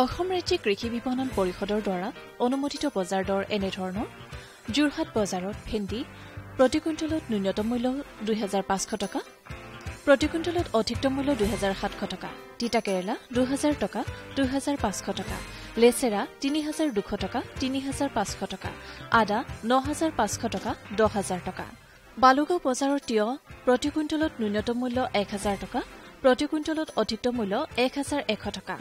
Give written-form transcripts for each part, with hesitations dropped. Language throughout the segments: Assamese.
অসম ৰাজ্যিক কৃষি বিপণন পৰিষদৰ দ্বাৰা অনুমোদিত বজাৰ দৰ এনেধৰণৰ যোৰহাট বজাৰত ভেন্দি প্ৰতি কুইণ্টলত ন্যূনতম মূল্য ২৫০০ টকা, প্ৰতি কুইণ্টলত অধিকতম মূল্য ২৭০০ টকা, তিতা কেৰেলা ২০০০ টকা, ২৫০০ টকা, লেচেৰা ৩২০০ টকা, ৩৫০০ টকা, আদা ৯৫০০ টকা, ১০০০০ টকা। বালুগাঁও বজাৰৰ তিয়হ প্ৰতি কুইণ্টলত ন্যূনতম মূল্য ১০০০ টকা, প্ৰতি কুইণ্টলত অধিকতম মূল্য ১১০০ টকা,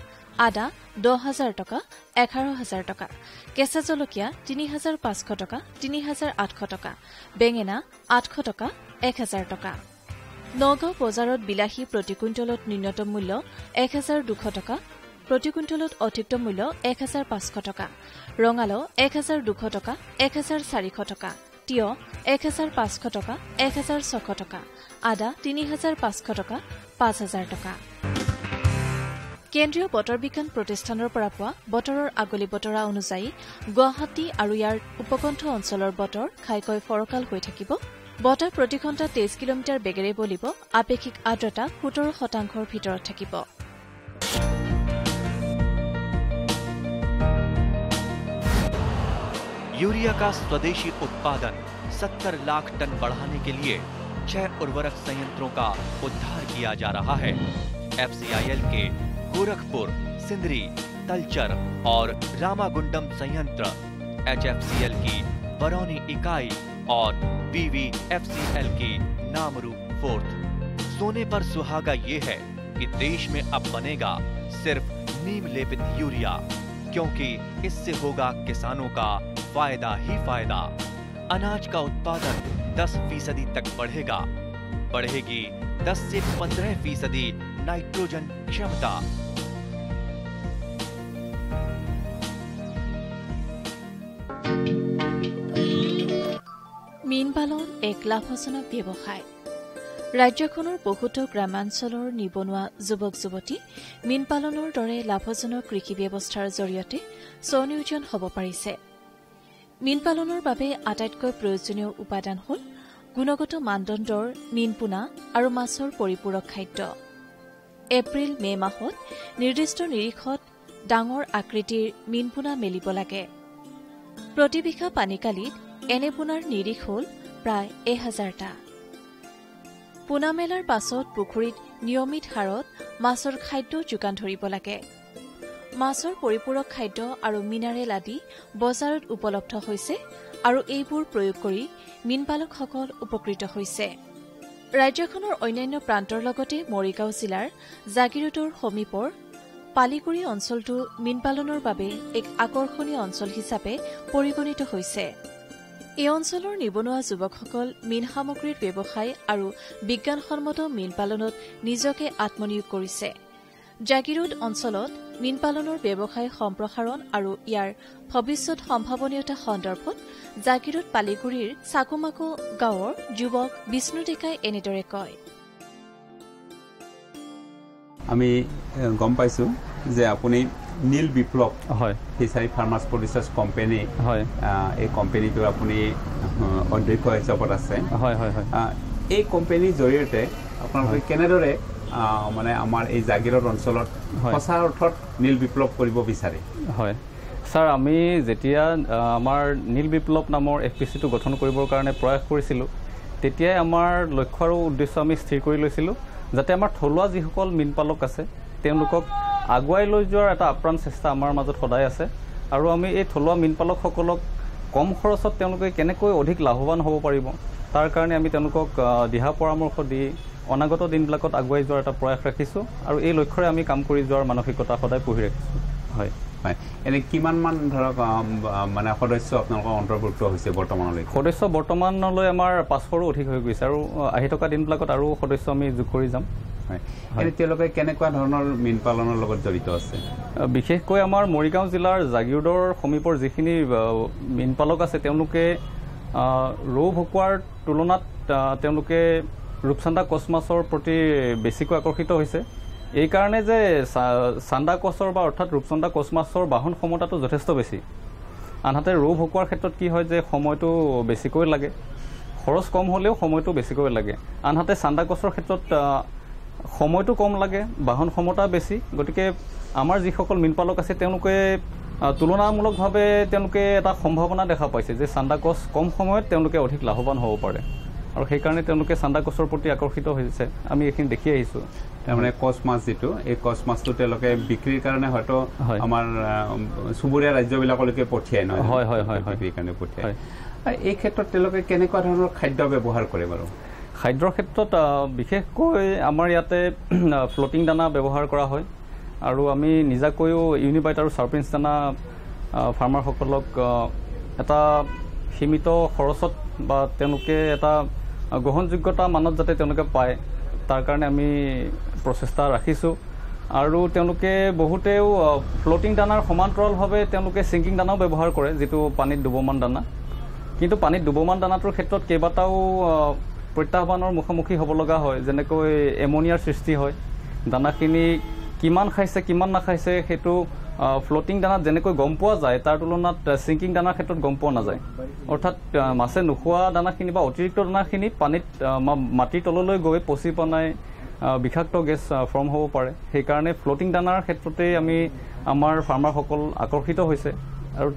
আদা ১০০০০ টকা, ১১০০০ টকা, কেঁচা জলকীয়া ৩৫০০ টকা, ৩৮০০ টকা, বেঙেনা ৮০০ টকা, ১০০০ টকা। নগাঁও বজাৰত বিলাহী প্ৰতি কুইণ্টলত ন্যূনতম মূল্য ১২০০ টকা, প্ৰতি কুইণ্টলত অধিকতম মূল্য ১৫০০ টকা, ৰঙালাও ১২০০ টকা, ১৪০০ টকা, তিয়হ ১৫০০ টকা, ১৬০০ টকা, আদা ৩৫০০ টকা, ৫০০০ টকা। কেন্দ্ৰীয় বতৰ বিজ্ঞান প্ৰতিষ্ঠানৰ পৰা পোৱা বতৰৰ আগলি বতৰা অনুযায়ী গুৱাহাটী আৰু ইয়াৰ উপকণ্ঠ অঞ্চলৰ বতৰ ঘাইকৈ ফৰকাল হৈ থাকিব। বতাহ প্ৰতি ঘণ্টাত ২৩ কিলোমিটাৰ বেগেৰে বলিব। আপেক্ষিক আৰ্দ্ৰতা ৭০% ভিতৰত থাকিব। यूरिया का स्वदेशी उत्पादन 70 लाख टन बढ़ाने के लिए 6 उर्वरक संयंत्रों का उद्धार किया जा रहा है। FCIL के गोरखपुर, सिंदरी, तलचर और रामागुंडम संयंत्र, HFCL की बरौनी इकाई और BVFCL की नामरू फोर्थ। सोने पर सुहागा ये है कि देश में अब बनेगा सिर्फ नीम लेपित यूरिया, क्योंकि इससे होगा किसानों का फायदा ही फायदा। अनाज का उत्पादन 10% तक बढ़ेगा। बढ़ेगी 10 से 15% नाइट्रोजन क्षमता। মীন পালন এক লাভজনক ব্যৱসায়। ৰাজ্যখনৰ বহুতো গ্ৰামাঞ্চলৰ নিবনুৱা যুৱক যুৱতী মীন পালনৰ দৰে লাভজনক কৃষি ব্যৱস্থাৰ জৰিয়তে স্বনিয়োজন হ'ব পাৰিছে। মীন পালনৰ বাবে আটাইতকৈ প্ৰয়োজনীয় উপাদান হ'ল গুণগত মানদণ্ডৰ মীন পোনা আৰু মাছৰ পৰিপূৰক খাদ্য। এপ্ৰিল-মে মাহত নিৰ্দিষ্ট নিৰিখত ডাঙৰ আকৃতিৰ মীন পোনা মেলিব লাগে। প্ৰতি বিঘা পানীকালিত এনে পোনাৰ নিৰিখ হ'ল প্ৰায় ১০০০টা। পোনা মেলাৰ পাছত পুখুৰীত নিয়মিত হাৰত মাছৰ খাদ্য যোগান ধৰিব লাগে। মাছৰ পৰিপূৰক খাদ্য আৰু মিনাৰেল আদি বজাৰত উপলব্ধ হৈছে আৰু এইবোৰ প্ৰয়োগ কৰি মীনপালকসকল উপকৃত হৈছে। ৰাজ্যখনৰ অন্যান্য প্ৰান্তৰ লগতে মৰিগাঁও জিলাৰ জাগিৰোডৰ সমীপৰ পালিগুৰি অঞ্চলটো মীনপালনৰ বাবে এক আকৰ্ষণীয় অঞ্চল হিচাপে পৰিগণিত হৈছে। এই অঞ্চলৰ নিবনুৱা যুৱকসকল মীন সামগ্ৰীৰ ব্যৱসায় আৰু বিজ্ঞানসন্মত মীন পালনত নিজকে আত্মনিয়োগ কৰিছে। জাগিৰোড অঞ্চলত মীন পালনৰ ব্যৱসায় সম্প্ৰসাৰণ আৰু ইয়াৰ ভৱিষ্যত সম্ভাৱনীয়তা সন্দৰ্ভত জাগিৰোড পালিগুৰিৰ চাকুমাকু গাঁৱৰ যুৱক বিষ্ণু ডেকাই এনেদৰে কয়। আমি গম পাইছোঁ যে আপুনি নীল বিপ্লৱ হয় ফিচাৰী ফাৰ্মাৰ্ছ প্ৰডিউচাৰ্ছ কোম্পানী হয়, এই কোম্পানীটোৰ আপুনি অধ্যক্ষ হিচাপত আছে। হয় হয় হয়। এই কোম্পানীৰ জৰিয়তে আপোনালোকে কেনেদৰে মানে আমাৰ এই জাগিৰোড অঞ্চলত সঁচা অৰ্থত নীল বিপ্লৱ কৰিব বিচাৰে? হয় ছাৰ, আমি যেতিয়া আমাৰ নীল বিপ্লৱ নামৰ FPC-টো গঠন কৰিবৰ কাৰণে প্ৰয়াস কৰিছিলোঁ, তেতিয়াই আমাৰ লক্ষ্য আৰু উদ্দেশ্য আমি স্থিৰ কৰি লৈছিলোঁ যাতে আমাৰ থলুৱা যিসকল মীন পালক আছে তেওঁলোকক আগুৱাই লৈ যোৱাৰ এটা আপ্ৰাণ চেষ্টা আমাৰ মাজত সদায় আছে। আৰু আমি এই থলুৱা মীন পালকসকলক কম খৰচত তেওঁলোকে কেনেকৈ অধিক লাভৱান হ'ব পাৰিব তাৰ কাৰণে আমি তেওঁলোকক দিহা পৰামৰ্শ দি অনাগত দিনবিলাকত আগুৱাই যোৱাৰ এটা প্ৰয়াস ৰাখিছোঁ আৰু এই লক্ষ্যৰে আমি কাম কৰি যোৱাৰ মানসিকতা সদায় পুহি ৰাখিছোঁ। হয় হয়। এনে কিমানমান ধৰক মানে সদস্য আপোনালোকৰ অন্তৰ্ভুক্ত হৈছে বৰ্তমানলৈ? সদস্য বৰ্তমানলৈ আমাৰ ৫০০ৰো অধিক হৈ গৈছে আৰু আহি থকা দিনবিলাকত আৰু সদস্য আমি যোগ কৰি যাম। হয়। তেওঁলোকে কেনেকুৱা ধৰণৰ মীন পালনৰ লগত জড়িত আছে? বিশেষকৈ আমাৰ মৰিগাঁও জিলাৰ জাগিৰোডৰ সমীপৰ যিখিনি মীন পালক আছে তেওঁলোকে ৰৌ ভকুৱাৰ তুলনাত তেওঁলোকে ৰূপচান্দা কচ মাছৰ প্ৰতি বেছিকৈ আকৰ্ষিত হৈছে। এইকাৰণে যে চান্দা কচৰ বা অৰ্থাৎ ৰূপচন্দা কচ মাছৰ বাহন ক্ষমতাটো যথেষ্ট বেছি। আনহাতে ৰৌ ভকুৱাৰ ক্ষেত্ৰত কি হয় যে সময়টো বেছিকৈ লাগে, খৰচ কম হ'লেও সময়টো বেছিকৈ লাগে। আনহাতে চান্দা কচৰ ক্ষেত্ৰত সময়টো কম লাগে, বাহন ক্ষমতা বেছি। গতিকে আমাৰ যিসকল মীনপালক আছে তেওঁলোকে তুলনামূলকভাৱে তেওঁলোকে এটা সম্ভাৱনা দেখা পাইছে যে চান্দা কচ কম সময়ত তেওঁলোকে অধিক লাভৱান হ'ব পাৰে, আৰু সেইকাৰণে তেওঁলোকে চান্দা কচৰ প্ৰতি আকৰ্ষিত হৈছে। আমি এইখিনি দেখি আহিছোঁ। তাৰমানে কচ মাছ যিটো, এই কচ মাছটো তেওঁলোকে বিক্ৰীৰ কাৰণে হয়তো আমাৰ চুবুৰীয়া ৰাজ্যবিলাকলৈকে পঠিয়াই নহয়? হয় হয় হয়, বিক্ৰীৰ কাৰণে পঠিয়াই। এই ক্ষেত্ৰত তেওঁলোকে কেনেকুৱা ধৰণৰ খাদ্য ব্যৱহাৰ কৰে বাৰু? খাদ্যৰ ক্ষেত্ৰত বিশেষকৈ আমাৰ ইয়াতে ফ্লটিং দানা ব্যৱহাৰ কৰা হয়, আৰু আমি নিজাকৈও ইউনিবাইট আৰু চাৰ্পিন্স দানা ফাৰ্মাৰসকলক এটা সীমিত খৰচত বা তেওঁলোকে এটা গ্ৰহণযোগ্যতা মানত যাতে তেওঁলোকে পায় তাৰ কাৰণে আমি প্ৰচেষ্টা ৰাখিছোঁ। আৰু তেওঁলোকে বহুতেও ফ্লটিং দানাৰ সমান্তৰালভাৱে তেওঁলোকে ছিংকিং দানাও ব্যৱহাৰ কৰে, যিটো পানীত ডুবমান দানা। কিন্তু পানীত ডুবমান দানাটোৰ ক্ষেত্ৰত কেইবাটাও প্ৰত্যাহ্বানৰ মুখামুখি হ'ব লগা হয়, যেনেকৈ এমনিয়াৰ সৃষ্টি হয়। দানাখিনি কিমান খাইছে কিমান নাখাইছে সেইটো ফ্লটিং দানাত যেনেকৈ গম পোৱা যায় তাৰ তুলনাত ছিংকিং দানাৰ ক্ষেত্ৰত গম পোৱা নাযায়। অৰ্থাৎ মাছে নোখোৱা দানাখিনি বা অতিৰিক্ত দানাখিনি পানীত মাটিৰ তললৈ গৈ পচি পনাই বিষাক্ত গেছ ফৰ্ম হ'ব পাৰে। সেইকাৰণে ফ্লটিং দানাৰ ক্ষেত্ৰতেই আমাৰ ফাৰ্মাৰসকল আকৰ্ষিত হৈছে, আৰু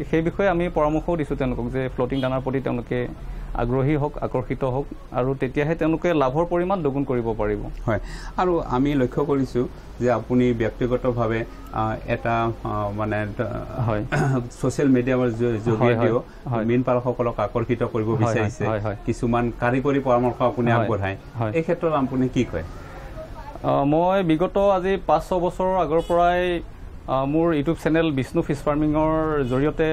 সেই বিষয়ে আমি পৰামৰ্শও দিছোঁ তেওঁলোকক যে ফ্লটিং দানাৰ প্ৰতি তেওঁলোকে আগ্ৰহী হওক, আকৰ্ষিত হওক, আৰু তেতিয়াহে তেওঁলোকে লাভৰ পৰিমাণ দুগুণ কৰিব পাৰিব। হয়, আৰু আমি লক্ষ্য কৰিছোঁ যে আপুনি ব্যক্তিগতভাৱে এটা মানে ছ'চিয়েল মিডিয়াৰ যোগেদিও মীনপালকসকলক আকৰ্ষিত কৰিব বিচাৰিছে, কিছুমান কাৰিকৰী পৰামৰ্শ আপুনি আগবঢ়ায়। এই ক্ষেত্ৰত আপুনি কি কয়? মই বিগত আজি 5-6 বছৰৰ আগৰ পৰাই মোৰ ইউটিউব চেনেল বিষ্ণু ফিছ ফাৰ্মিঙৰ জৰিয়তে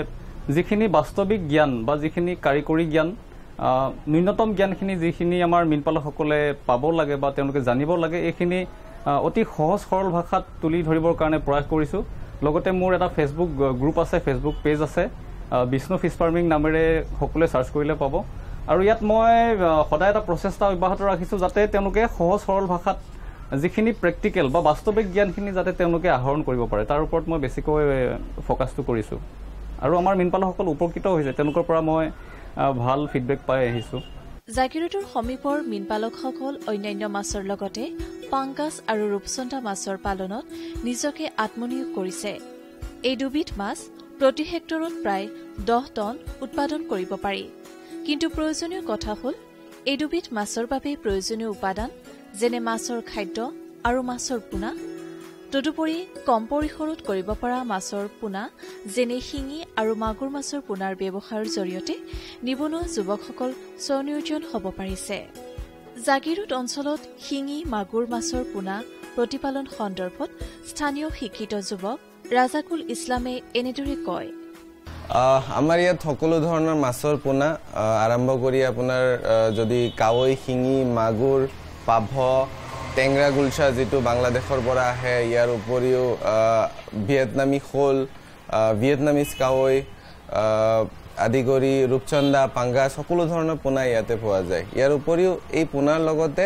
যিখিনি বাস্তৱিক জ্ঞান বা যিখিনি কাৰিকৰী জ্ঞান, ন্যূনতম জ্ঞানখিনি যিখিনি আমাৰ মীনপালকসকলে পাব লাগে বা তেওঁলোকে জানিব লাগে, এইখিনি অতি সহজ সৰল ভাষাত তুলি ধৰিবৰ কাৰণে প্ৰয়াস কৰিছোঁ। লগতে মোৰ এটা ফেচবুক গ্ৰুপ আছে, ফেচবুক পেজ আছে, বিষ্ণু ফিছ ফাৰ্মিং নামেৰে সকলোৱে চাৰ্চ কৰিলে পাব। আৰু ইয়াত মই সদায় এটা প্ৰচেষ্টা অব্যাহত ৰাখিছোঁ যাতে তেওঁলোকে সহজ সৰল ভাষাত যিখিনি প্ৰেক্টিকেল বা বাস্তৱিক জ্ঞানখিনি যাতে তেওঁলোকে আহৰণ কৰিব পাৰে, তাৰ ওপৰত মই বেছিকৈ ফ'কাছটো কৰিছোঁ। আৰু আমাৰ মীনপালকসকল উপকৃত হৈছে, তেওঁলোকৰ পৰা মই ভাল ফিডবেক পাই আহিছোঁ। জাগিৰোডৰ সমীপৰ মীনপালকসকল অন্যান্য মাছৰ লগতে পাংকাছ আৰু ৰূপচন্দা মাছৰ পালনত নিজকে আত্মনিয়োগ কৰিছে। এই দুবিধ মাছ প্ৰতি হেক্টৰত প্ৰায় 10 টন উৎপাদন কৰিব পাৰি। কিন্তু প্ৰয়োজনীয় কথা হ'ল এই দুবিধ মাছৰ বাবে প্ৰয়োজনীয় উপাদান যেনে মাছৰ খাদ্য আৰু মাছৰ পোনা, তদুপৰি কম পৰিসৰত কৰিব পৰা মাছৰ পোনা যেনে শিঙি আৰু মাগুৰ মাছৰ পোনাৰ ব্যৱসায়ৰ জৰিয়তে নিবনুৱা যুৱকসকল স্বনিয়োজন হ'ব পাৰিছে। জাগিৰোড অঞ্চলত শিঙি মাগুৰ মাছৰ পোনা প্ৰতিপালন সন্দৰ্ভত স্থানীয় শিক্ষিত যুৱক ৰাজাকুল ইছলামে এনেদৰে কয়। আমাৰ ইয়াত সকলো ধৰণৰ মাছৰ পোনা আৰম্ভ কৰি আপোনাৰ যদি কাৱৈ, শিঙি, মাগুৰ, পাভ, টেংৰা গুলছা যিটো বাংলাদেশৰ পৰা আহে, ইয়াৰ উপৰিও ভিয়েটনামী শ'ল, ভিয়েটনামিজ কাৱৈ আদি কৰি ৰূপচন্দা, পাংগাছ সকলো ধৰণৰ পোনা ইয়াতে পোৱা যায়। ইয়াৰ উপৰিও এই পোনাৰ লগতে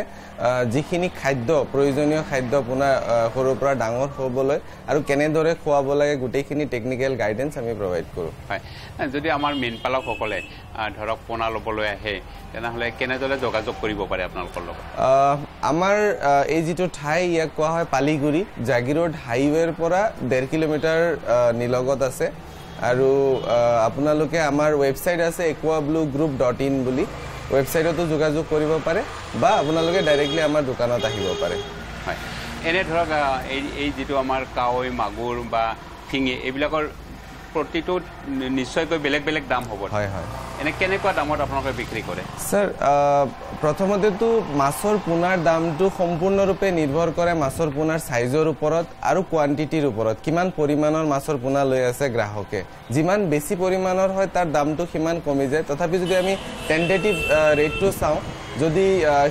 যিখিনি খাদ্য প্ৰয়োজনীয় খাদ্য পোনা সৰুৰ পৰা ডাঙৰ হ'বলৈ আৰু কেনেদৰে খুৱাব লাগে গোটেইখিনি টেকনিকেল গাইডেন্স আমি প্ৰভাইড কৰোঁ। হয়, যদি আমাৰ মীনপালকসকলে ধৰক পোনা ল'বলৈ আহে তেনেহ'লে কেনেদৰে যোগাযোগ কৰিব পাৰে আপোনালোকৰ লগত? আমাৰ এই যিটো ঠাই ইয়াক কোৱা হয় পালিগুৰি, জাগিৰোড হাইৱেৰ পৰা 1.5 কিলোমিটাৰ নিলগত আছে। আৰু আপোনালোকে আমাৰ ৱেবছাইট আছে aquabluegroup.in বুলি, ৱেবছাইটতো যোগাযোগ কৰিব পাৰে বা আপোনালোকে ডাইৰেক্টলি আমাৰ দোকানত আহিব পাৰে। হয়, এনে ধৰক এই যিটো আমাৰ কাৱৈ, মাগুৰ বা শিঙি এইবিলাকৰ প্ৰতিটো নিশ্চয়কৈ বেলেগ বেলেগ দাম হ'ব। হয় হয়, এনে কেনেকুৱা দামত আপোনালোকে বিক্ৰী কৰে? স্যাৰ, প্ৰথমতেতো মাছৰ পোনাৰ দামটো সম্পূৰ্ণৰূপে নিৰ্ভৰ কৰে মাছৰ পোনাৰ সাইজৰ ওপৰত আৰু কোৱান্টিটিৰ ওপৰত, কিমান পৰিমাণৰ মাছৰ পোনা লৈ আছে গ্ৰাহকে। যিমান বেছি পৰিমাণৰ হয় তাৰ দামটো সিমান কমি যায়। তথাপি যদি আমি টেন্টেটিভ ৰেটটো চাওঁ, যদি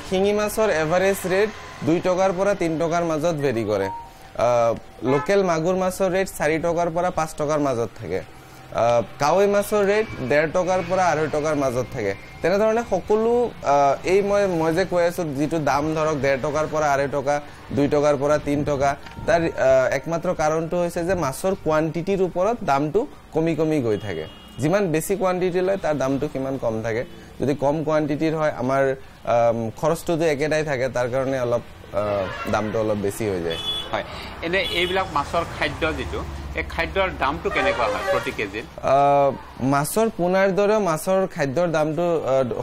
শিঙি মাছৰ এভাৰেজ ৰেট 2 টকাৰ পৰা 3 টকাৰ মাজত ভেৰি কৰে। লোকেল মাগুৰ মাছৰ ৰেট 4 টকাৰ পৰা 5 টকাৰ মাজত থাকে। কাৱৈ মাছৰ ৰেট 1.5 টকাৰ পৰা 2.5 টকাৰ মাজত থাকে। তেনেধৰণে সকলো এই মই যে কৈ আছোঁ যিটো দাম ধৰক 1.5 টকাৰ পৰা 2.5 টকা, 2 টকাৰ পৰা 3 টকা, তাৰ একমাত্ৰ কাৰণটো হৈছে যে মাছৰ কোৱান্টিটিৰ ওপৰত দামটো কমি কমি গৈ থাকে। যিমান বেছি কোৱান্টিটি লয় তাৰ দামটো সিমান কম থাকে। যদি কম কোৱান্টিটিৰ হয় আমাৰ খৰচটোতো একেটাই থাকে, তাৰ কাৰণে অলপ দামটো অলপ বেছি হৈ যায় হয় এনে এইবিলাক মাছৰ খাদ্য যেটো এই খাদ্যৰ দামটো কেনেকুৱা হয় প্ৰতি কেজি মাছৰ পোনাৰ দৰে মাছৰ খাদ্যৰ দামটো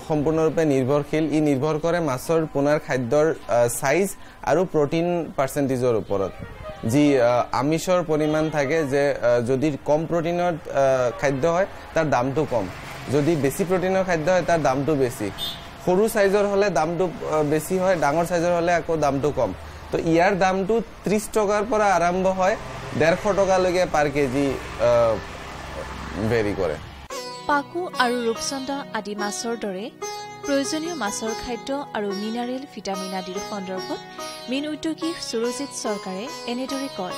সম্পূৰ্ণৰূপে নিৰ্ভৰশীল ই নিৰ্ভৰ কৰে মাছৰ পোনাৰ খাদ্যৰ সাইজ আৰু প্ৰটিন পাৰ্চেন্টেজৰ ওপৰত যি আমিষৰ পৰিমাণ থাকে যে যদি কম প্ৰটিনৰ খাদ্য হয় তাৰ দামটো কম যদি বেছি প্ৰটিনৰ খাদ্য হয় তাৰ দামটো বেছি সৰু সাইজৰ হলে দামটো বেছি হয় ডাঙৰ সাইজৰ হলে আকৌ দামটো কম তো ইয়াৰ দামটো 30 টকাৰ পৰা আৰম্ভ হয় 150 টকা লৈকে পাৰ কেজি ভেৰি কৰে পাকু আৰু ৰূপচন্দা আদি মাছৰ দৰে প্ৰয়োজনীয় মাছৰ খাদ্য আৰু মিনাৰেল ভিটামিন আদিৰ সন্দৰ্ভত মীন উদ্যোগী সুৰজিত চৰকাৰে এনেদৰে কয়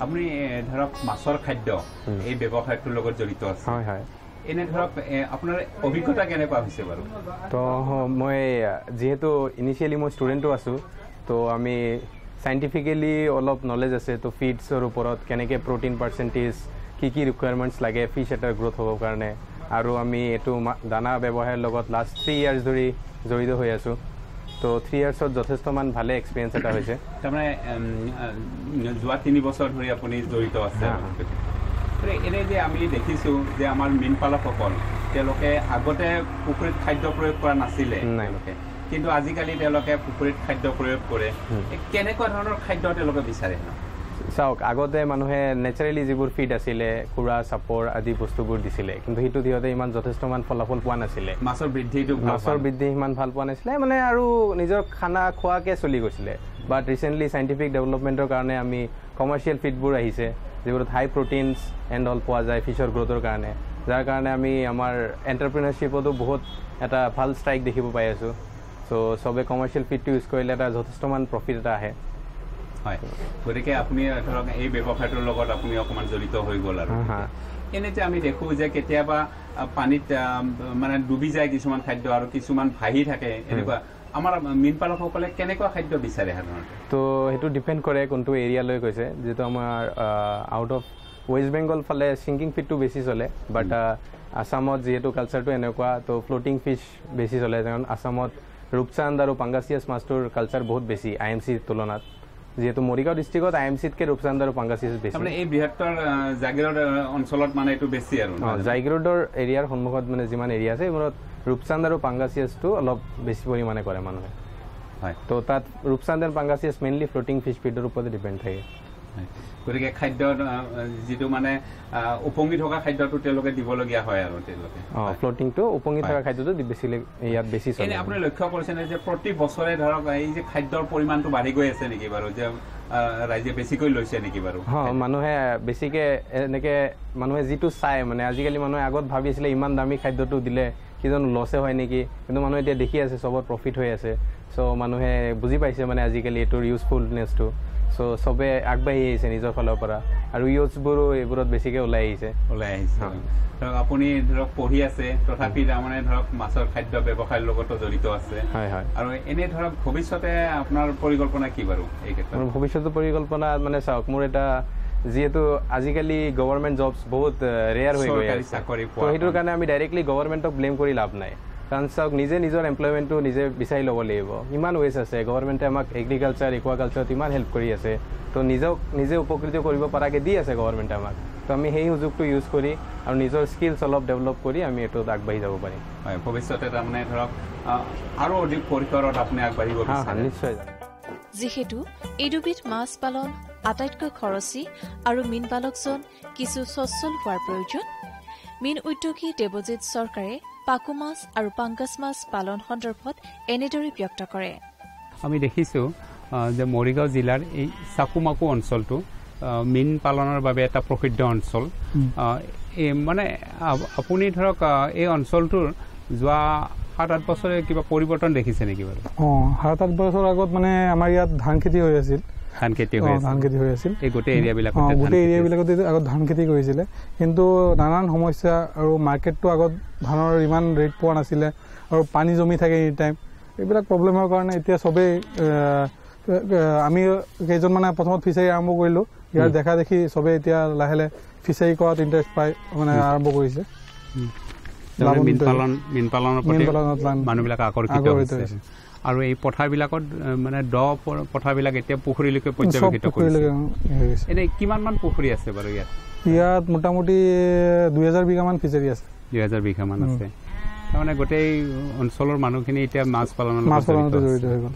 আপুনি ধৰক মাছৰ খাদ্য এই ব্যৱসায়টোৰ লগত জড়িত আছে হয় হয় এনে ধৰক আপোনাৰ অভিজ্ঞতা কেনেকুৱা হৈছে বাৰু তো মই যেহেতু ইনিশিয়ালি মই ষ্টুডেণ্টো আছোঁ তো আমি সাইণ্টিফিকেলি অলপ নলেজ আছে তো ফিডছৰ ওপৰত কেনেকৈ প্ৰটিন পাৰ্চেণ্টেজ কি ৰিকুৱাৰমেণ্টছ লাগে ফিছ এটাৰ গ্ৰোথ হ'বৰ কাৰণে আৰু আমি এইটো দানা ব্যৱসায়ৰ লগত লাষ্ট 3 ইয়াৰ্ছ ধৰি জড়িত হৈ আছোঁ তো 3 ইয়াৰ্ছত যথেষ্টমান ভালে এক্সপিৰিয়েঞ্চ এটা হৈছে তাৰমানে যোৱা 3 বছৰ ধৰি আপুনি জড়িত আছে এনে যে আমি দেখিছোঁ যে আমাৰ মীন পালকসকল তেওঁলোকে আগতে পুখুৰীত খাদ্য প্ৰয়োগ কৰা নাছিলে তেওঁলোকে কিন্তু আজিকালি তেওঁলোকে পুখুৰীত খাদ্য প্ৰয়োগ কৰে কেনেকুৱা ধৰণৰ খাদ্য তেওঁলোকে বিচাৰে চাওক আগতে মানুহে নেচাৰেলি যিবোৰ ফিড আছিলে কুৰা চাপৰ আদি বস্তুবোৰ দিছিলে কিন্তু সেইটো সিহঁতে ইমান যথেষ্টমান ফলাফল পোৱা নাছিলে মাছৰ বৃদ্ধি ইমান ভাল পোৱা নাছিলে মানে আৰু নিজৰ খানা খোৱাকে চলি গৈছিলে বাট ৰিচেণ্টলি চাইণ্টিফিক ডেভেলপমেণ্টৰ কাৰণে আমি কমাৰ্চিয়েল ফিডবোৰ আহিছে যিবোৰত হাই প্ৰটিনছ এণ্ড অল পোৱা যায় ফিছৰ গ্ৰোথৰ কাৰণে যাৰ কাৰণে আমি আমাৰ এণ্টাৰপ্ৰিনাৰশ্বিপতো বহুত এটা ভাল ষ্ট্ৰাইক দেখিব পাই আছোঁ চ' চবে কমাৰ্চিয়েল ফিডটো ইউজ কৰিলে এটা যথেষ্টমান প্ৰফিট এটা আহে হয় গতিকে আপুনি ধৰক এই ব্যৱসায়টোৰ লগত আপুনি অকণমান জড়িত হৈ গ'ল আৰু এনে যে আমি দেখোঁ যে কেতিয়াবা পানীত মানে ডুবি যায় কিছুমান খাদ্য আৰু কিছুমান ভাহি থাকে এনেকুৱা আমাৰ মীন পালকসকলে কেনেকুৱা খাদ্য বিচাৰে সাধাৰণতে তো সেইটো ডিপেণ্ড কৰে কোনটো এৰিয়ালৈ গৈছে যিহেতু আমাৰ আউট অফ ৱেষ্ট বেংগল ফালে ছিংকিং ফিডটো বেছি চলে বাট আসামত যিহেতু কালচাৰটো এনেকুৱা তো ফ্লোটিং ফিছ বেছি চলে কাৰণ আসামত ৰূপচান্দ আৰু পাংগাছিয়াছ মাছটোৰ কালচাৰ বহুত বেছি IMCৰ তুলনাত যেহেতু মৰিগাঁও ডিষ্ট্ৰিক্টত IMCতকৈ ৰূপচান্দ আৰু পাংগাছিয়াছ বেছি এই বৃহত্তৰ জাগিৰোড অঞ্চলত মানে এইটো বেছি আৰু জাগিৰোডৰ এৰিয়াৰ সন্মুখত মানে যিমান এৰিয়া আছে এইবোৰত ৰূপচান্দ আৰু পাংগাছিয়াছটো অলপ বেছি পৰিমাণে কৰে মানুহে হয় তো তাত ৰূপচান্দ আৰু পাংগাছিয়াছ মেইনলি ফ্লোটিং ফিছ ফিডৰ ওপৰতে ডিপেণ্ড থাকে গতিকে খাদ্যৰ যিটো মানে উপঙি থকা খাদ্যটো তেওঁলোকে দিবলগীয়া হয় আৰু তেওঁলোকে ফ্লোটিংটো উপঙি থকা খাদ্যটো বেছিলে ইয়াত বেছি চলে এনে আপুনি লক্ষ্য কৰিছেনে যে প্ৰতি বছৰে ধৰক এই যে খাদ্যৰ পৰিমাণটো বাঢ়ি গৈ আছে নেকি বাৰু যে ৰাইজে বেছিকৈ লৈছে নেকি বাৰু মানুহে বেছিকৈ এনেকৈ মানুহে যিটো চাই মানে আজিকালি মানুহে আগত ভাবিছিলে ইমান দামী খাদ্যটো দিলে কিজানো লছে হয় নেকি কিন্তু মানুহে এতিয়া দেখি আছে চবত প্ৰফিট হৈ আছে চ' মানুহে বুজি পাইছে মানে আজিকালি এইটোৰ ইউজফুলনেছটো চ' চবে আগবাঢ়ি আহিছে নিজৰ ফালৰ পৰা আৰু ইউথছবোৰো এইবোৰত বেছিকৈ ওলাই আহিছে ধৰক আপুনি ধৰক পঢ়ি আছে তথাপি তাৰমানে ধৰক মাছৰ খাদ্য ব্যৱসায়ৰ লগতো জড়িত আছে হয় হয় আৰু এনে ধৰক ভৱিষ্যতে আপোনাৰ পৰিকল্পনা কি বাৰু এই ক্ষেত্ৰত ভৱিষ্যতৰ পৰিকল্পনা মানে চাওক মোৰ এটা যিহেতু আজিকালি গভৰ্ণমেণ্ট জবছ বহুত ৰেয়াৰ হৈ গৈ আছে তো সেইটোৰ কাৰণে আমি ডাইৰেক্টলি গভৰ্ণমেণ্টক ব্লেম কৰি লাভ নাই কাৰণ চাওক নিজে নিজৰ এমপ্লয়মেণ্টটো নিজে বিচাৰি ল'ব লাগিব ইমান ৱেষ্ট আছে গভৰ্ণমেণ্টে আমাক এগ্ৰিকালচাৰ একুৱাকালচাৰত ইমান হেল্প কৰি আছে তো নিজে উপকৃত কৰিব পৰাকৈ দি আছে গভৰ্ণমেণ্টে আমাক তো আমি সেই সুযোগটো ইউজ কৰি আৰু নিজৰ স্কিলছ অলপ ডেভেলপ কৰি আমি এইটোত আগবাঢ়ি যাব পাৰিম হয় ভৱিষ্যতে তাৰমানে ধৰক আৰু অধিক পৰিসৰত আপুনি আগবাঢ়িব বিচাৰে নিশ্চয় যিহেতু এই দুবিধ মাছ পালন আটাইতকৈ খৰচী আৰু মীন পালকজন কিছু সচ্ছল হোৱাৰ প্ৰয়োজন মীন উদ্যোগী দেৱজিৎ চৰকাৰে পাকু মাছ আৰু পাংগাছ মাছ পালন সন্দৰ্ভত এনেদৰে ব্যক্ত কৰে আমি দেখিছোঁ যে মৰিগাঁও জিলাৰ এই চাকুমাকু অঞ্চলটো মীন পালনৰ বাবে এটা প্ৰসিদ্ধ অঞ্চল মানে আপুনি ধৰক এই অঞ্চলটোৰ যোৱা 7-8 বছৰে কিবা পৰিৱৰ্তন দেখিছে নেকি বাৰু 7-8 বছৰ আগত মানে আমাৰ ইয়াত ধান খেতি হৈ আছিল ধান খেতি হৈ আছিল এই গোটেই এৰিয়াবিলাকত আগত ধান খেতি কৰিছিলে কিন্তু নানান সমস্যা আৰু মাৰ্কেটটো আগত ধানৰ ইমান ৰেট পোৱা নাছিলে আৰু পানী জমি থাকে এনি টাইম এইবিলাক প্ৰব্লেমৰ কাৰণে এতিয়া চবেই আমি কেইজনমানে প্ৰথমত ফিচাৰী আৰম্ভ কৰিলোঁ ইয়াৰ দেখা দেখি চবেই এতিয়া লাহে লাহে ফিচাৰী কৰাত ইণ্টাৰেষ্ট পাই মানে আৰম্ভ কৰিছে মীন পালনৰ প্ৰতি মানুহবিলাক আকৰ্ষিত হৈছে আৰু এই পথাৰবিলাকত মানে দ পথাৰবিলাক এতিয়া পুখুৰীলৈকে পৰ্যবেক্ষিত কৰিছে এনে কিমানমান পুখুৰী আছে বাৰু ইয়াত মোটামুটি 2000 বিঘামান ফিচাৰী আছে 2000 বিঘামান আছে তাৰমানে গোটেই অঞ্চলৰ মানুহখিনি এতিয়া মাছ পালনত জড়িত হৈ গ'ল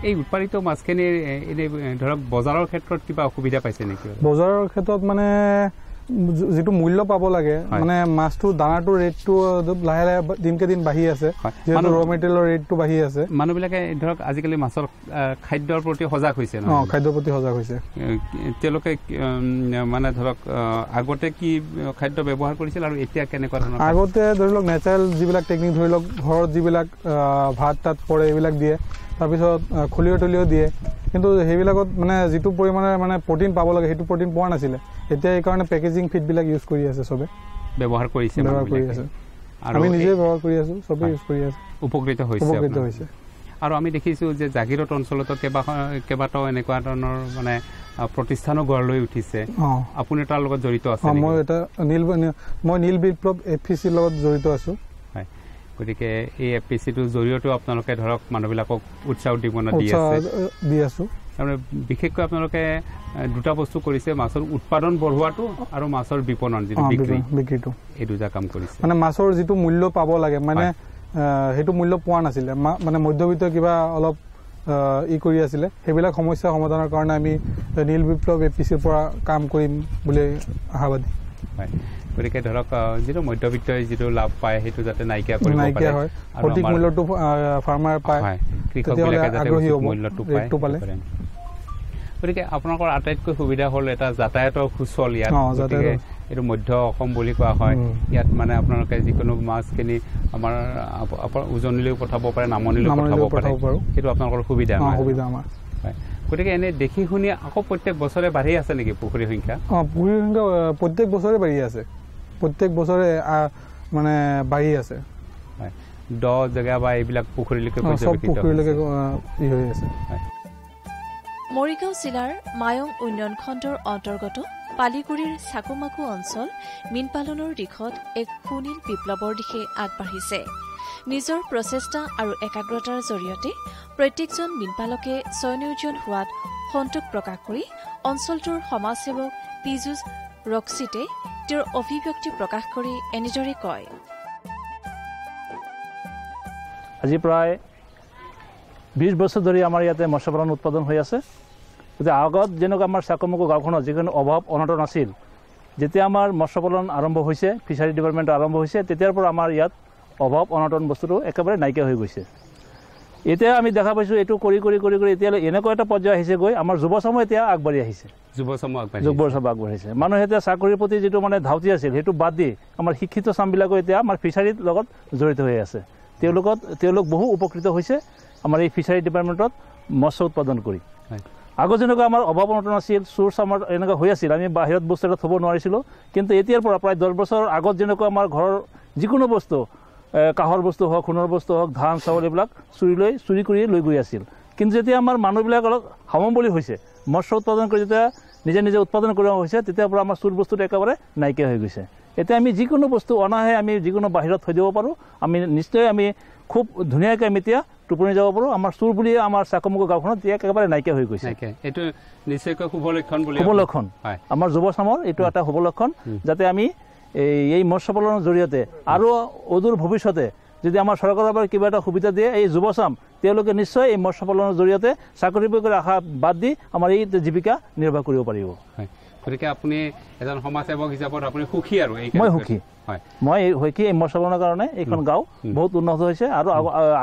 এই উৎপাদিত মাছখিনিৰ এনে ধৰক বজাৰৰ ক্ষেত্ৰত কিবা অসুবিধা পাইছে নেকি বজাৰৰ ক্ষেত্ৰত মানে যেটো মূল্য পাব লাগে মানে মাছটো দানাটো ৰেটটো লাহে লাহে দিনকে দিন বাঢ়ি আছে যেটো ৰ মেটেৰিয়েলৰ ৰেটটো বাঢ়ি আছে মানুহবিলাকে ধৰক আজিকালি মাছৰ খাদ্যৰ প্ৰতি সজাগ হৈছে ন খাদ্যৰ প্ৰতি সজাগ হৈছে তেওঁলোকে মানে ধৰক আগতে কি খাদ্য ব্যৱহাৰ কৰিছিল আৰু এতিয়া কেনেকুৱা ধৰণৰ আগতে ধৰি লওক নেচাৰেল যিবিলাক টেকনিক ধৰি লওক ঘৰত যিবিলাক ভাত তাত পৰে এইবিলাক দিয়ে তাৰপিছত খলিও দিয়ে কিন্তু সেইবিলাকত মানে যিটো পৰিমাণে মানে প্ৰটিন পাব লাগে সেইটো প্ৰটিন পোৱা নাছিলে এতিয়া এই কাৰণে পেকেজিং ফিডবিলাক ইউজ কৰি আছে সবে ব্যৱহাৰ কৰি আছে আমি নিজে ব্যৱহাৰ কৰি আছো সবে ইউজ কৰি আছে উপকৃত হৈছে আৰু আমি দেখিছো যে জাগিৰোড অঞ্চলত কেইবাটাও এনেকুৱা ধৰণৰ মানে প্ৰতিষ্ঠানো গঢ় লৈ উঠিছে আপুনি তাৰ লগত জড়িত আছে মই নীল বিপ্লৱ এফপিচিৰ লগত জড়িত আছো গতিকে এই এফপিচিটোৰ জৰিয়তেও আপোনালোকে ধৰক মানুহবিলাকক উৎসাহ উদ্দীপনা দি আছো তাৰমানে বিশেষকৈ আপোনালোকে দুটা বস্তু কৰিছে মাছৰ উৎপাদন বঢ়োৱাটো আৰু মাছৰ বিপণন যিটো বিক্ৰীটো এই দুটা কাম কৰিছে মানে মাছৰ যিটো মূল্য পাব লাগে মানে সেইটো মূল্য পোৱা নাছিলে মানে মধ্যবিত্ত কিবা অলপ কৰি আছিলে সেইবিলাক সমস্যা সমাধানৰ কাৰণে আমি নীল বিপ্লৱ এফপিচিৰ পৰা কাম কৰিম বুলি আশাবাদী গতিকে ধৰক যিটো মধ্যবিত্তই যিটো লাভ পায় সেইটো যাতে নাইকিয়া কৰিব পাৰে সঠিক মূল্যটো ফাৰ্মাৰ পায় কৃষকবিলাকে যাতে মূল্যটো পায় গতিকে আপোনালোকৰ আটাইতকৈ সুবিধা হ'ল এটা যাতায়াতৰ সুচল ইয়াত গতিকে এইটো মধ্য অসম বুলি কোৱা হয় ইয়াত মানে আপোনালোকে যিকোনো মাছখিনি আমাৰ উজনিলৈও পঠাব পাৰে নামনিলৈও পঠাব পাৰে সেইটো আপোনালোকৰ সুবিধা আমাৰ গতিকে এনে দেখি শুনি আকৌ প্ৰত্যেক বছৰে বাঢ়ি আছে নেকি পুখুৰীৰ সংখ্যা পুখুৰীৰ সংখ্যা প্ৰত্যেক বছৰে বাঢ়ি আছে প্ৰত্যেক বছৰে মানে বাঢ়ি আছে দ জেগা বা এইবিলাক পুখুৰীলৈকে হৈ আছে মৰিগাঁও জিলাৰ মায়ং উন্নয়ন খণ্ডৰ অন্তৰ্গত পালিগুৰিৰ চাকুমাকু অঞ্চল মীন পালনৰ দিশত এক সুনীল বিপ্লৱৰ দিশে আগবাঢ়িছে নিজৰ প্ৰচেষ্টা আৰু একাগ্ৰতাৰ জৰিয়তে প্ৰত্যেকজন মীনপালকে স্বনিয়োজন হোৱাত সন্তোষ প্ৰকাশ কৰি অঞ্চলটোৰ সমাজসেৱক পীযুষ ৰক্সিতে তেওঁৰ অভিব্যক্তি প্ৰকাশ কৰি এনেদৰে কয় আজি প্ৰায় 20 বছৰ ধৰি আমাৰ ইয়াতে মৎস্য পালন উৎপাদন হৈ আছে গতিকে আগত যেনেকৈ আমাৰ চাকুমাকু গাঁওখনত যিকোনো অভাৱ অনাটন আছিল যেতিয়া আমাৰ মৎস্য পালন আৰম্ভ হৈছে ফিচাৰী ডিপাৰ্টমেণ্ট আৰম্ভ হৈছে তেতিয়াৰ পৰা আমাৰ ইয়াত অভাৱ অনাটন বস্তুটো একেবাৰে নাইকিয়া হৈ গৈছে এতিয়া আমি দেখা পাইছোঁ এইটো কৰি কৰি কৰি কৰি এতিয়ালৈ এনেকুৱা এটা পৰ্যায় আহিছে গৈ আমাৰ যুৱচাম এতিয়া আগবাঢ়ি আহিছে যুৱচাম আগবাঢ়িছে মানুহে এতিয়া চাকৰিৰ প্ৰতি যিটো মানে ধাউতি আছিল সেইটো বাদ দি আমাৰ শিক্ষিত চামবিলাকো এতিয়া আমাৰ ফিচাৰীৰ লগত জড়িত হৈ আছে তেওঁলোক বহু উপকৃত হৈছে আমাৰ এই ফিচাৰী ডিপাৰ্টমেণ্টত মৎস্য উৎপাদন কৰি আগত যেনেকৈ আমাৰ অভাৱ অনাটন আছিল চোৰ চামাৰ এনেকুৱা হৈ আছিল আমি বাহিৰত বস্তু এটা থ'ব নোৱাৰিছিলোঁ কিন্তু এতিয়াৰ পৰা প্ৰায় 10 বছৰ আগত যেনেকৈ আমাৰ ঘৰৰ যিকোনো বস্তু কাহৰ বস্তু হওক সোণৰ বস্তু হওক ধান চাউল এইবিলাক চুৰি কৰি লৈ গৈ আছিল কিন্তু যেতিয়া আমাৰ মানুহবিলাক অলপ সামম্বলি হৈছে মৎস্য উৎপাদন কৰি যেতিয়া নিজে উৎপাদন কৰা হৈছে তেতিয়াৰ পৰা আমাৰ চুৰ বস্তুটো একেবাৰে নাইকিয়া হৈ গৈছে এতিয়া আমি যিকোনো বস্তু অনাহে আমি যিকোনো বাহিৰত থৈ দিব পাৰোঁ আমি নিশ্চয় আমি খুব ধুনীয়াকৈ আমি এতিয়া টোপনি যাব পাৰোঁ আমাৰ চুৰ বুলি আমাৰ চাকুমাকু গাঁওখনত এতিয়া একেবাৰে নাইকিয়া হৈ গৈছে এইটো নিশ্চয়কৈ শুভ লক্ষণ আমাৰ যুৱচামৰ এইটো এটা শুভ লক্ষণ যাতে আমি এই মৎস্য পালনৰ জৰিয়তে আৰু অদূৰ ভৱিষ্যতে যদি আমাৰ চৰকাৰৰ পৰা কিবা এটা সুবিধা দিয়ে এই যুৱচাম তেওঁলোকে নিশ্চয় এই মৎস্য পালনৰ জৰিয়তে চাকৰি বাকৰি আশা বাদ দি আমাৰ এই জীৱিকা নিৰ্বাহ কৰিব পাৰিব গতিকে আপুনি এজন সমাজসেৱক হিচাপত আপুনি সুখী আৰু মই সুখী এই মৎস্য পালনৰ কাৰণে এইখন গাঁও বহুত উন্নত হৈছে আৰু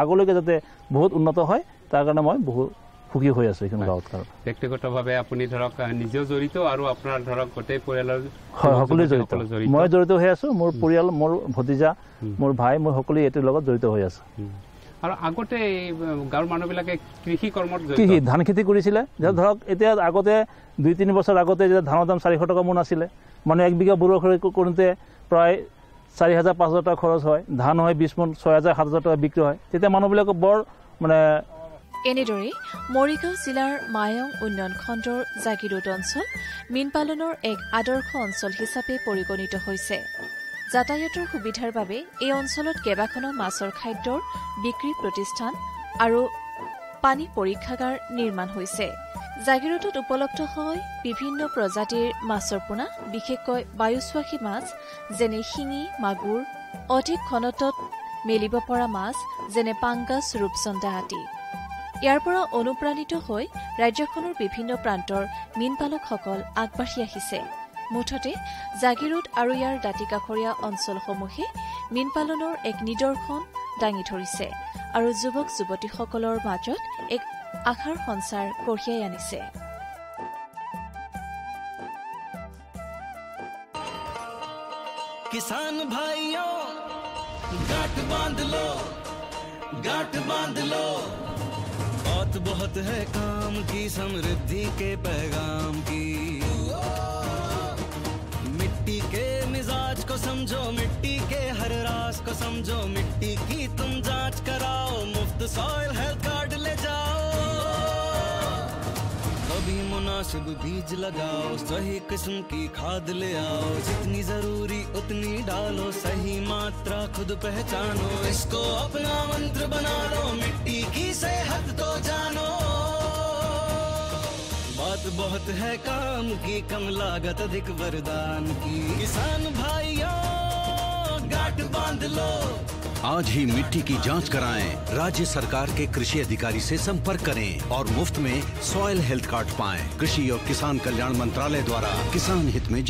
আগলৈকে যাতে বহুত উন্নত হয় তাৰ কাৰণে মই বহুত সুখী হৈ আছো এইখন গাঁৱত ব্যক্তিগতভাৱে আপুনি ধৰক নিজেও জড়িত আৰু আপোনাৰ ধৰক গোটেই পৰিয়ালৰ সকলোৱে জড়িত মই জড়িত হৈ আছো মোৰ পৰিয়াল মোৰ ভতিজা মোৰ ভাই মই সকলোৱে এইটোৰ লগত জড়িত হৈ আছো আৰু আগতে গাঁৱৰ মানুহবিলাকে কৃষি কৰ্মত ধান খেতি কৰিছিলে ধৰক এতিয়া আগতে 2-3 বছৰ আগতে যেতিয়া ধানৰ দাম 400 টকা মোন আছিলে মানে 1 বিঘা বুঢ়া কৰোঁতে প্ৰায় 4,000-5,000 টকা খৰচ হয় ধান হয় 20 মোন 6,000-7,000 টকা বিক্ৰী হয় তেতিয়া মানুহবিলাকক বৰ মানে এনেদৰে মৰিগাঁও জিলাৰ মায়ং উন্নয়ন খণ্ডৰ জাগিৰোড অঞ্চল মীন পালনৰ এক আদৰ্শ অঞ্চল হিচাপে পৰিগণিত হৈছে যাতায়াতৰ সুবিধাৰ বাবে এই অঞ্চলত কেইবাখনো মাছৰ খাদ্যৰ বিক্ৰী প্ৰতিষ্ঠান আৰু পানী পৰীক্ষাগাৰ নিৰ্মাণ হৈছে। জাগিৰোডত উপলব্ধ হয় বিভিন্ন প্ৰজাতিৰ মাছৰ পোনা, বিশেষকৈ বায়ুস্বাসী মাছ যেনে শিঙি, মাগুৰ, অধিক ঘনত্বত মেলিব পৰা মাছ যেনে পাংগাছ, ৰূপচন্দা আদি। ইয়াৰ পৰা অনুপ্ৰাণিত হৈ ৰাজ্যখনৰ বিভিন্ন প্ৰান্তৰ মীনপালকসকল আগবাঢ়ি আহিছে। মুঠতে জাগিৰোড আৰু ইয়াৰ দাঁতিকাষৰীয়া অঞ্চলসমূহে মীনপালনৰ এক নিদৰ্শন দাঙি ধৰিছে আৰু যুৱক যুৱতীসকলৰ মাজত এক আশাৰ সঞ্চাৰ কঢ়িয়াই আনিছে। किसान भाइयों गांठ बांध लो, गांठ बांध लो, बहुत बहुत है काम की, समृद्धि के पैगाम की। मिट्टी के मिजाज को समझो, मिट्टी के हर राज को समझो, मिट्टी की तुम जांच कराओ, मुफ्त सॉइल हेल्थ कार्ड ले जाओ। कभी मुनासिब बीज लगाओ, सही किस्म की खाद ले आओ, जितनी जरूरी उतनी डालो, सही मात्रा खुद पहचानो, इसको अपना मंत्र बना लो, मिट्टी की सेहत तो जानो। बात बहुत है काम की, कम लागत अधिक वरदान की, किसान भाइयों गांठ बांध लो। आज ही मिट्टी की जांच कराएं, राज्य सरकार के कृषि अधिकारी से संपर्क करें और मुफ्त में सॉइल हेल्थ कार्ड पाएं। कृषि और किसान कल्याण मंत्रालय द्वारा किसान हित में